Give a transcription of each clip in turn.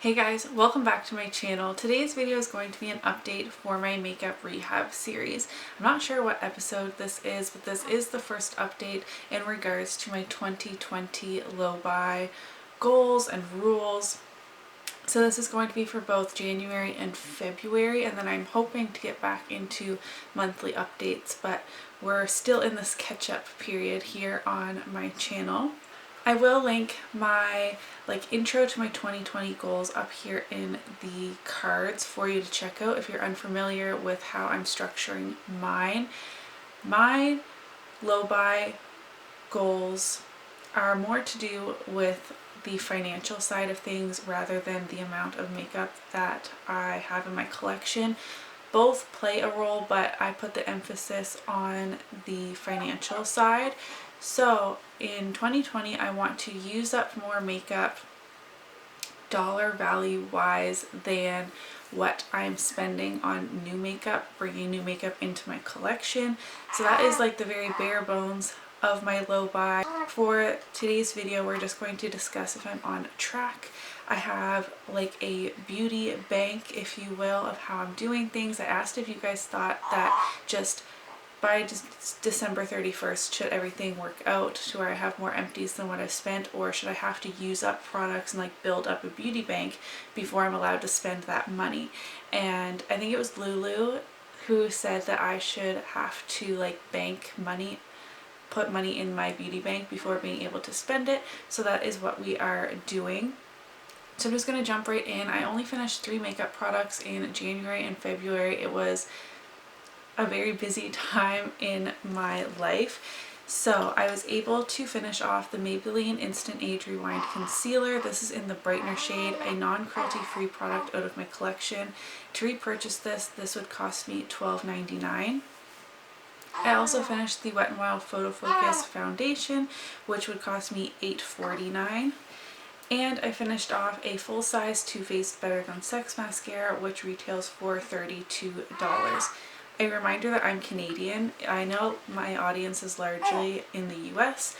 Hey guys, welcome back to my channel. Today's video is going to be an update for my makeup rehab series. I'm not sure what episode this is, but this is the first update in regards to my 2020 low buy goals and rules. So this is going to be for both January and February, and then I'm hoping to get back into monthly updates, but we're still in this catch-up period here on my channel. I will link my intro to my 2020 goals up here in the cards for you to check out if you're unfamiliar with how I'm structuring mine. My low buy goals are more to do with the financial side of things rather than the amount of makeup that I have in my collection. Both play a role, but I put the emphasis on the financial side. So in 2020, I want to use up more makeup dollar value wise than what I'm spending on new makeup, bringing new makeup into my collection. So that is like the very bare bones of my low buy. For today's video, we're just going to discuss if I'm on track. I have like a beauty bank, if you will, of how I'm doing things. I asked if you guys thought that just by December 31st, should everything work out to where I have more empties than what I've spent, or should I have to use up products and build up a beauty bank before I'm allowed to spend that money? And I think it was Lulu who said that I should have to bank money, put money in my beauty bank before being able to spend it. So that is what we are doing. So I'm just going to jump right in. I only finished 3 makeup products in January and February. It was a very busy time in my life. So I was able to finish off the Maybelline Instant Age Rewind Concealer. This is in the Brightener shade, a non-cruelty free product out of my collection. To repurchase this would cost me $12.99. I also finished the Wet n Wild Photo Focus Foundation, which would cost me $8.49. And I finished off a full-size Too Faced Better Than Sex mascara, which retails for $32. A reminder that I'm Canadian. I know my audience is largely in the US,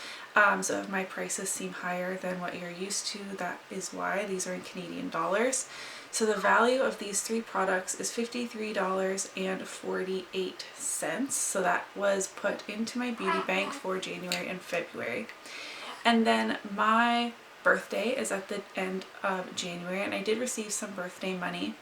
so if my prices seem higher than what you're used to, that is why. These are in Canadian dollars. So the value of these 3 products is $53.48. So that was put into my beauty bank for January and February. And then my birthday is at the end of January, and I did receive some birthday money.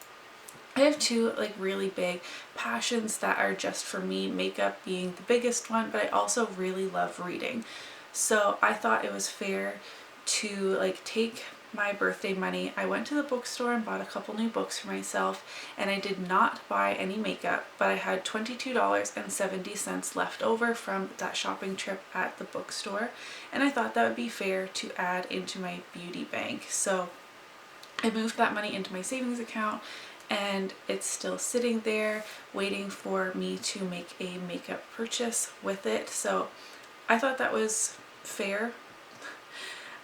I have 2 really big passions that are just for me, makeup being the biggest one, but I also really love reading. So I thought it was fair to take my birthday money. I went to the bookstore and bought a couple new books for myself, and I did not buy any makeup, but I had $22.70 left over from that shopping trip at the bookstore, and I thought that would be fair to add into my beauty bank. So I moved that money into my savings account, and it's still sitting there waiting for me to make a makeup purchase with it. So I thought that was fair.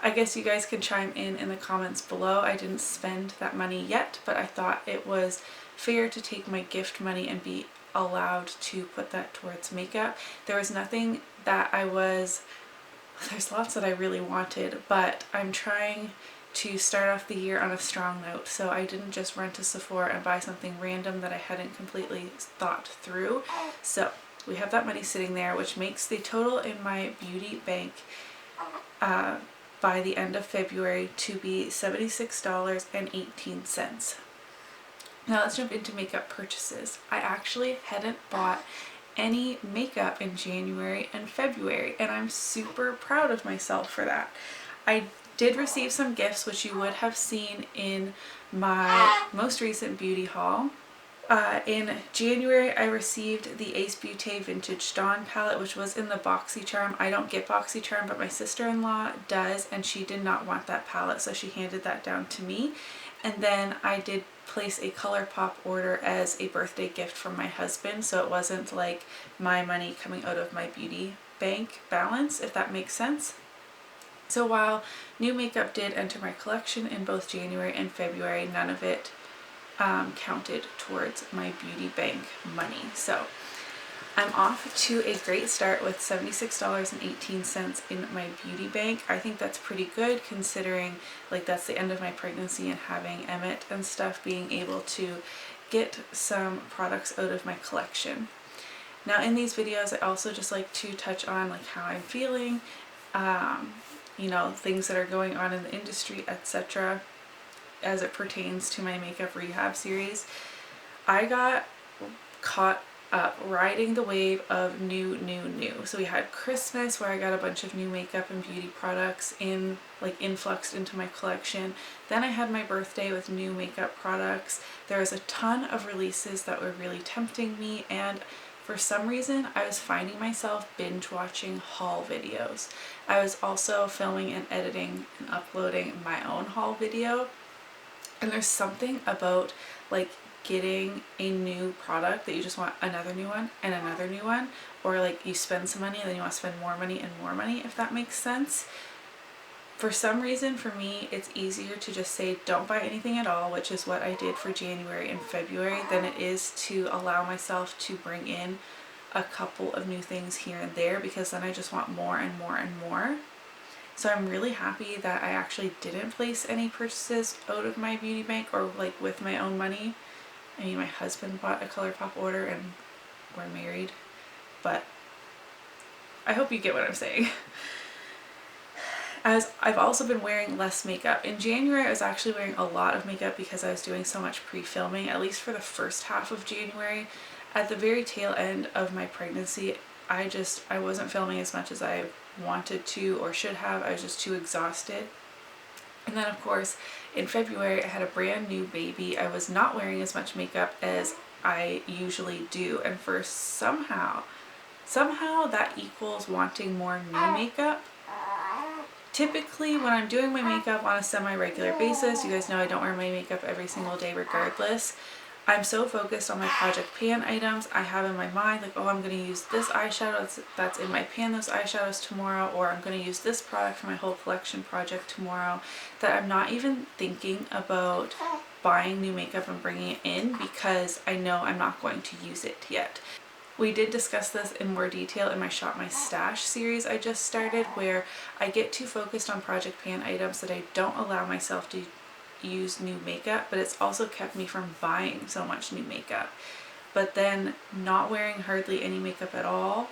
I guess you guys can chime in the comments below. I didn't spend that money yet, but I thought it was fair to take my gift money and be allowed to put that towards makeup. There was nothing that there's lots that I really wanted, but I'm trying to start off the year on a strong note. So I didn't just run to Sephora and buy something random that I hadn't completely thought through. So we have that money sitting there, which makes the total in my beauty bank by the end of February to be $76.18. Now let's jump into makeup purchases. I actually hadn't bought any makeup in January and February, and I'm super proud of myself for that. I did receive some gifts, which you would have seen in my most recent beauty haul. In January, I received the Ace Beauté Vintage Dawn palette, which was in the BoxyCharm. I don't get BoxyCharm, but my sister-in-law does, and she did not want that palette, so she handed that down to me. And then I did place a ColourPop order as a birthday gift from my husband, so it wasn't like my money coming out of my beauty bank balance, if that makes sense. So while new makeup did enter my collection in both January and February, none of it counted towards my beauty bank money. So I'm off to a great start with $76.18 in my beauty bank. I think that's pretty good considering like that's the end of my pregnancy and having Emmett and stuff, being able to get some products out of my collection. Now in these videos I also just like to touch on like how I'm feeling, you know, things that are going on in the industry, etc. as it pertains to my makeup rehab series. I got caught up riding the wave of new. So we had Christmas where I got a bunch of new makeup and beauty products influxed into my collection. Then I had my birthday with new makeup products. There was a ton of releases that were really tempting me, and for some reason I was finding myself binge watching haul videos. I was also filming and editing and uploading my own haul video, and there's something about like getting a new product that you just want another new one and another new one, or like you spend some money and then you want to spend more money and more money, if that makes sense. For some reason for me it's easier to just say don't buy anything at all, which is what I did for January and February, than it is to allow myself to bring in a couple of new things here and there, because then I just want more and more and more. So I'm really happy that I actually didn't place any purchases out of my beauty bank or like with my own money. I mean, my husband bought a ColourPop order and we're married, but I hope you get what I'm saying. As I've also been wearing less makeup. In January I was actually wearing a lot of makeup because I was doing so much pre-filming, at least for the first half of January. At the very tail end of my pregnancy, I wasn't filming as much as I wanted to or should have. I was just too exhausted. And then of course in February I had a brand new baby. I was not wearing as much makeup as I usually do, and for somehow that equals wanting more new makeup. Typically when I'm doing my makeup on a semi-regular basis, you guys know I don't wear my makeup every single day regardless, I'm so focused on my project pan items. I have in my mind like, oh, I'm going to use this eyeshadow that's in my pan, those eyeshadows tomorrow, or I'm going to use this product for my whole collection project tomorrow, that I'm not even thinking about buying new makeup and bringing it in because I know I'm not going to use it yet. We did discuss this in more detail in my Shop My Stash series I just started, where I get too focused on project pan items that I don't allow myself to use new makeup, but it's also kept me from buying so much new makeup. But then not wearing hardly any makeup at all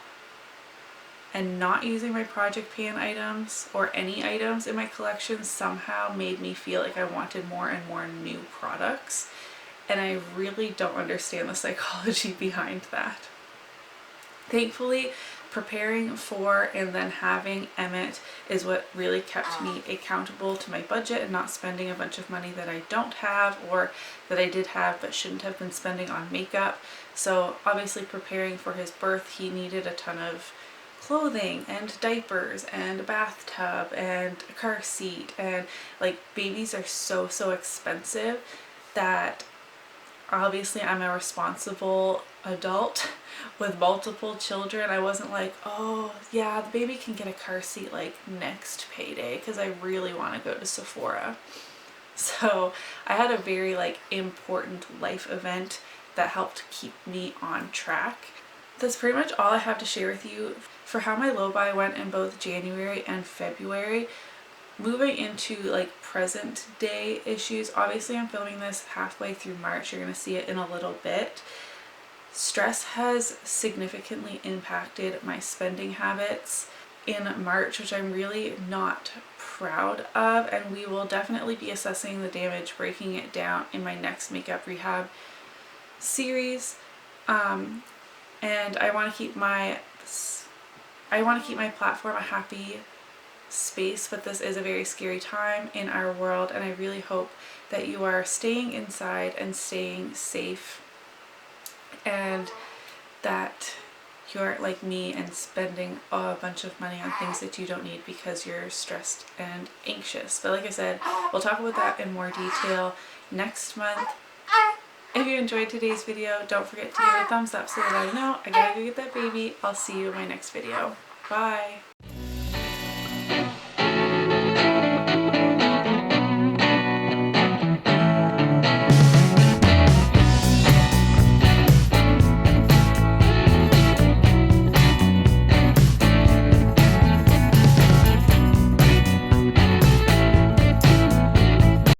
and not using my project pan items or any items in my collection somehow made me feel like I wanted more and more new products, and I really don't understand the psychology behind that. Thankfully, preparing for and then having Emmett is what really kept me accountable to my budget and not spending a bunch of money that I don't have or that I did have but shouldn't have been spending on makeup. So obviously preparing for his birth, he needed a ton of clothing and diapers and a bathtub and a car seat, and like babies are so expensive that obviously I'm a responsible adult with multiple children. I wasn't like, oh yeah, the baby can get a car seat like next payday because I really want to go to Sephora. So I had a very like important life event that helped keep me on track. That's pretty much all I have to share with you for how my low buy went in both January and February. Moving into like present day issues, obviously I'm filming this halfway through March. You're going to see it in a little bit. Stress has significantly impacted my spending habits in March, which I'm really not proud of, and we will definitely be assessing the damage, breaking it down in my next makeup rehab series. And I want to keep my platform a happy space, but this is a very scary time in our world, and I really hope that you are staying inside and staying safe, and that you're like me and spending a bunch of money on things that you don't need because you're stressed and anxious. But like I said, we'll talk about that in more detail next month. If you enjoyed today's video, don't forget to give it a thumbs up so that I know I gotta go get that baby. I'll see you in my next video. Bye!